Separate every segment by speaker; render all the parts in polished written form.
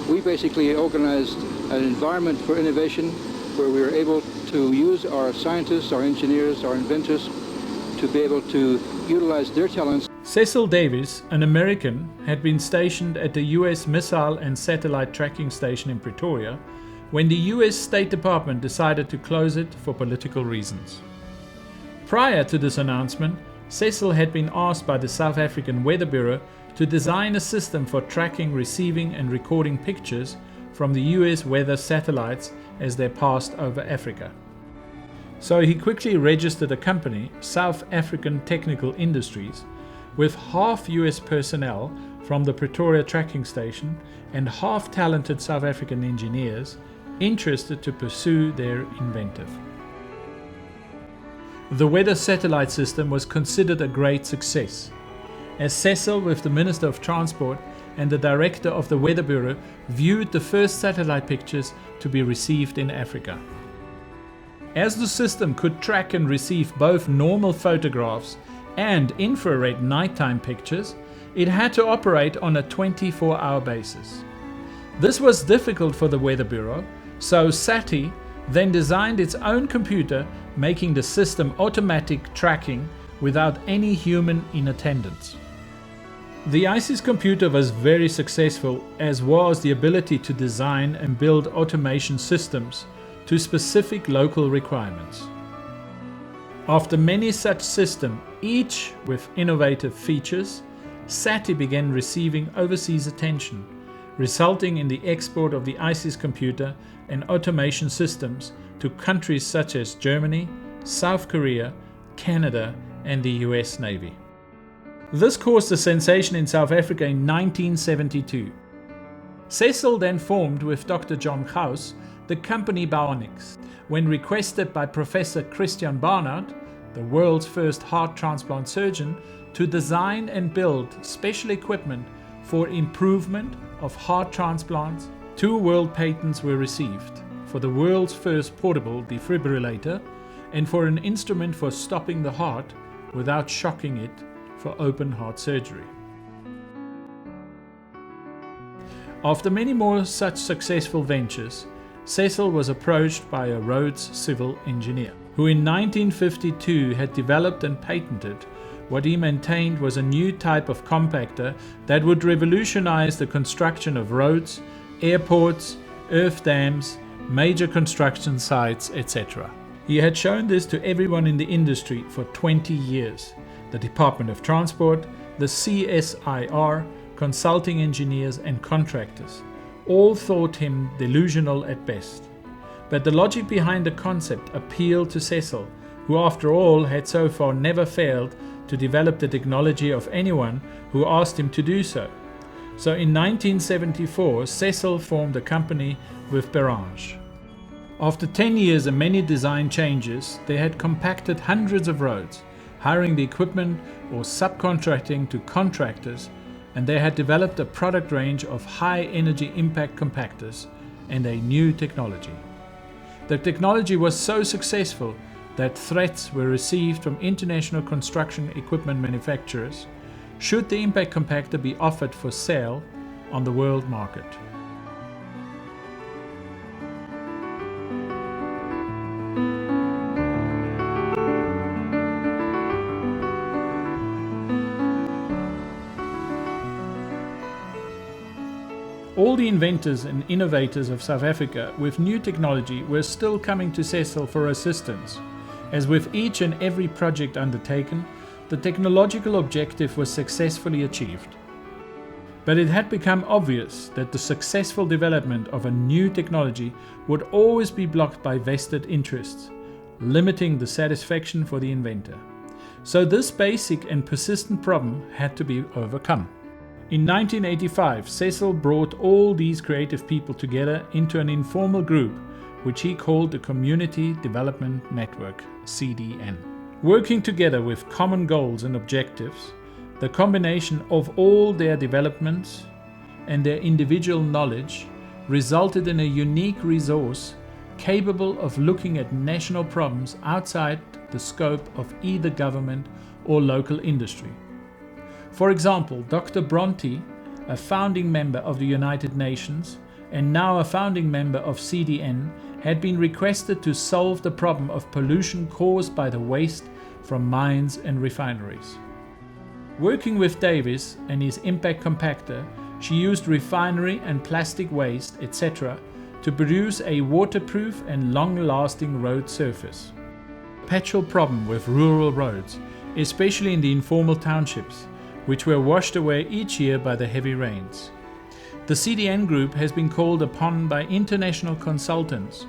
Speaker 1: we basically organized an environment for innovation where we were able to use our scientists, our engineers, our inventors to be able to utilize their talents.
Speaker 2: Cecil Davis, an American, had been stationed at the US Missile and Satellite Tracking Station in Pretoria when the US State Department decided to close it for political reasons. Prior to this announcement, Cecil had been asked by the South African Weather Bureau to design a system for tracking, receiving and recording pictures from the US weather satellites as they passed over Africa. So he quickly registered a company, South African Technical Industries, with half US personnel from the Pretoria tracking station and half talented South African engineers interested to pursue their inventive. The weather satellite system was considered a great success, as Cecil, with the Minister of Transport and the Director of the Weather Bureau, viewed the first satellite pictures to be received in Africa. As the system could track and receive both normal photographs and infrared nighttime pictures, it had to operate on a 24-hour basis. This was difficult for the Weather Bureau, so SATI then designed its own computer, making the system automatic tracking without any human in attendance. The ICE's computer was very successful, as was the ability to design and build automation systems to specific local requirements. After many such systems, each with innovative features, SATI began receiving overseas attention, resulting in the export of the ICE's computer and automation systems to countries such as Germany, South Korea, Canada, and the US Navy. This caused a sensation in South Africa in 1972. Cecil then formed with Dr. John Gauss the company Bionics, when requested by Professor Christian Barnard, the world's first heart transplant surgeon, to design and build special equipment for improvement of heart transplants. 2 world patents were received for the world's first portable defibrillator and for an instrument for stopping the heart without shocking it for open heart surgery. After many more such successful ventures, Cecil was approached by a Rhodes civil engineer, who in 1952 had developed and patented what he maintained was a new type of compactor that would revolutionize the construction of roads, airports, earth dams, major construction sites, etc. He had shown this to everyone in the industry for 20 years. The Department of Transport, the CSIR, consulting engineers and contractors all thought him delusional at best. But the logic behind the concept appealed to Cecil, who after all had so far never failed to develop the technology of anyone who asked him to do so. So in 1974, Cecil formed a company with Berange. After 10 years and many design changes, they had compacted hundreds of roads, hiring the equipment or subcontracting to contractors, and they had developed a product range of high energy impact compactors and a new technology. The technology was so successful that threats were received from international construction equipment manufacturers should the impact compactor be offered for sale on the world market. All the inventors and innovators of South Africa with new technology were still coming to Cecil for assistance. As with each and every project undertaken, the technological objective was successfully achieved. But it had become obvious that the successful development of a new technology would always be blocked by vested interests, limiting the satisfaction for the inventor. So this basic and persistent problem had to be overcome. In 1985, Cecil brought all these creative people together into an informal group, which he called the Community Development Network, CDN. Working together with common goals and objectives, the combination of all their developments and their individual knowledge resulted in a unique resource capable of looking at national problems outside the scope of either government or local industry. For example, Dr. Bronte, a founding member of the United Nations, and now a founding member of CDN, had been requested to solve the problem of pollution caused by the waste from mines and refineries. Working with Davis and his impact compactor, she used refinery and plastic waste, etc., to produce a waterproof and long-lasting road surface. A perpetual problem with rural roads, especially in the informal townships, which were washed away each year by the heavy rains. The CDN group has been called upon by international consultants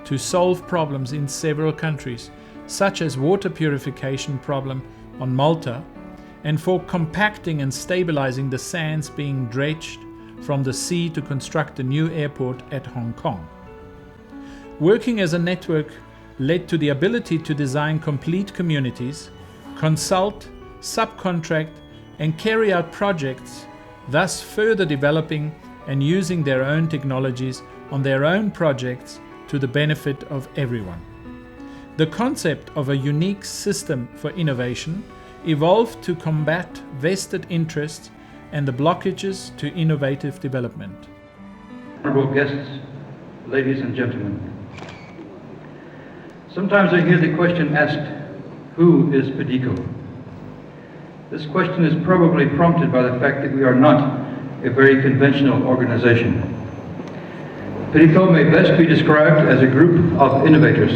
Speaker 2: to solve problems in several countries, such as water purification problem on Malta, and for compacting and stabilizing the sands being dredged from the sea to construct a new airport at Hong Kong. Working as a network led to the ability to design complete communities, consult, subcontract, and carry out projects, thus further developing and using their own technologies on their own projects to the benefit of everyone. The concept of a unique system for innovation evolved to combat vested interests and the blockages to innovative development.
Speaker 1: Honorable guests, ladies and gentlemen. Sometimes I hear the question asked, who is PEDICO? This question is probably prompted by the fact that we are not a very conventional organization. PEDICO may best be described as a group of innovators.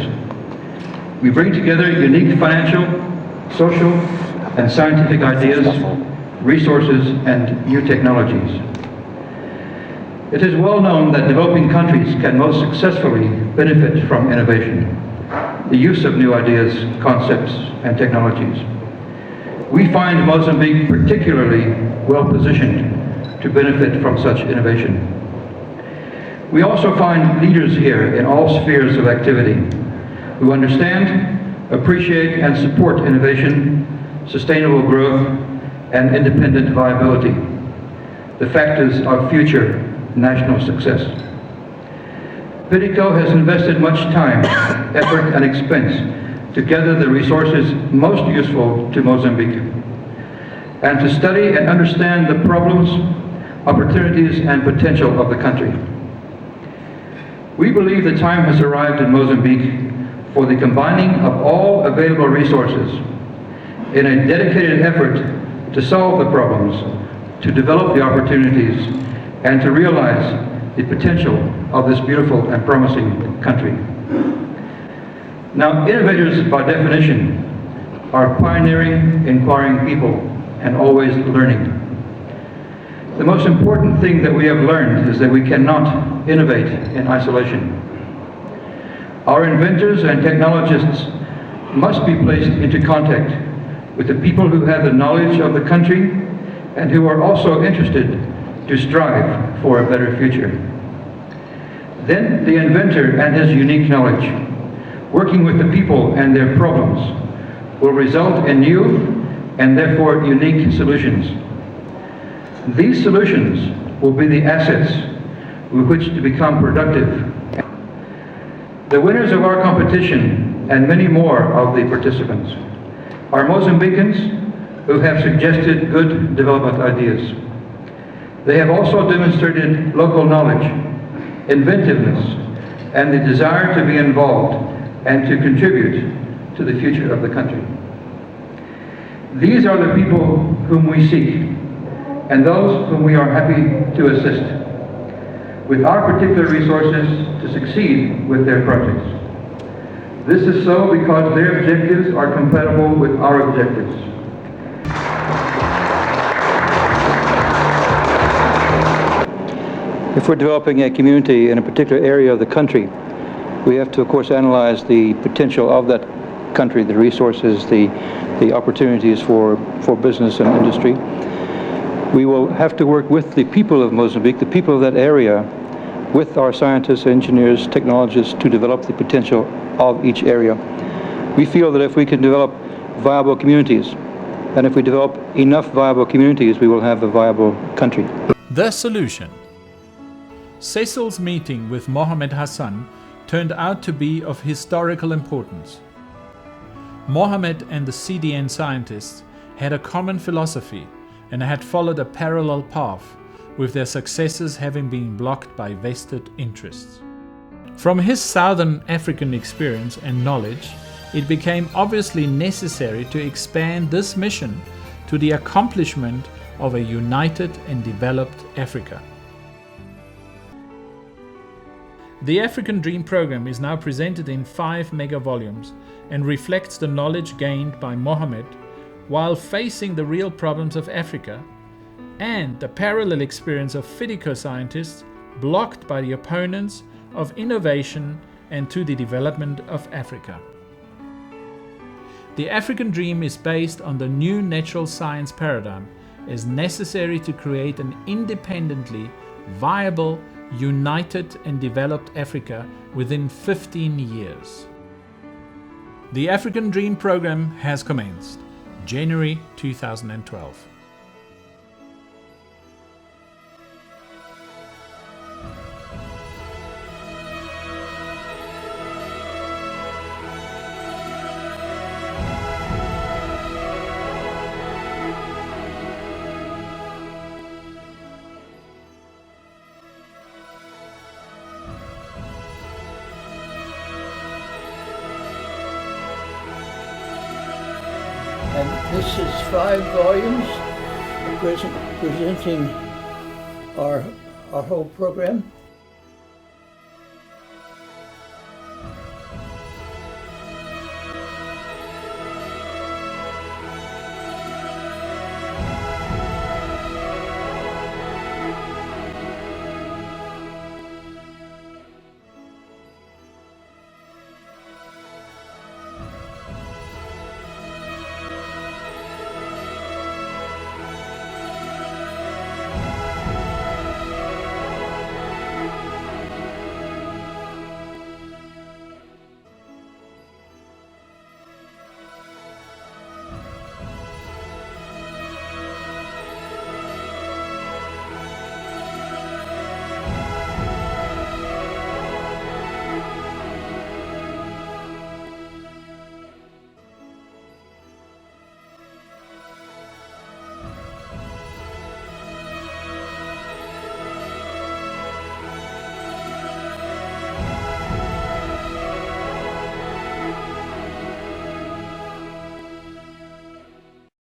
Speaker 1: We bring together unique financial, social, and scientific ideas, resources, and new technologies. It is well known that developing countries can most successfully benefit from innovation, the use of new ideas, concepts, and technologies. We find Mozambique particularly well positioned to benefit from such innovation. We also find leaders here in all spheres of activity who understand, appreciate, and support innovation, sustainable growth, and independent viability, the factors of future national success. PEDICO has invested much time, effort, and expense to gather the resources most useful to Mozambique, and to study and understand the problems, opportunities, and potential of the country. We believe the time has arrived in Mozambique for the combining of all available resources in a dedicated effort to solve the problems, to develop the opportunities, and to realize the potential of this beautiful and promising country. Now, innovators by definition are pioneering, inquiring people, and always learning. The most important thing that we have learned is that we cannot innovate in isolation. Our inventors and technologists must be placed into contact with the people who have the knowledge of the country and who are also interested to strive for a better future. Then the inventor and his unique knowledge, working with the people and their problems, will result in new and therefore unique solutions. These solutions will be the assets with which to become productive. The winners of our competition, and many more of the participants, are Mozambicans who have suggested good development ideas. They have also demonstrated local knowledge, inventiveness, and the desire to be involved and to contribute to the future of the country. These are the people whom we seek, and those whom we are happy to assist with our particular resources to succeed with their projects. This is so because their objectives are compatible with our objectives. If we're developing a community in a particular area of the country, we have to, of course, analyze the potential of that country, the resources, the opportunities for business and industry. We will have to work with the people of Mozambique, the people of that area, with our scientists, engineers, technologists to develop the potential of each area. We feel that if we can develop viable communities, and if we develop enough viable communities, we will have a viable country.
Speaker 2: The solution. Cecil's meeting with Mohammed Hassan turned out to be of historical importance. Mohammed and the CDN scientists had a common philosophy and had followed a parallel path, with their successes having been blocked by vested interests. From his Southern African experience and knowledge, it became obviously necessary to expand this mission to the accomplishment of a united and developed Africa. The African Dream program is now presented in 5 mega volumes and reflects the knowledge gained by Mohammed while facing the real problems of Africa and the parallel experience of Fidico scientists blocked by the opponents of innovation and to the development of Africa. The African Dream is based on the new natural science paradigm as necessary to create an independently viable, united and developed Africa within 15 years. The African Dream program has commenced, January 2012.
Speaker 3: And this is 5 volumes presenting our whole program.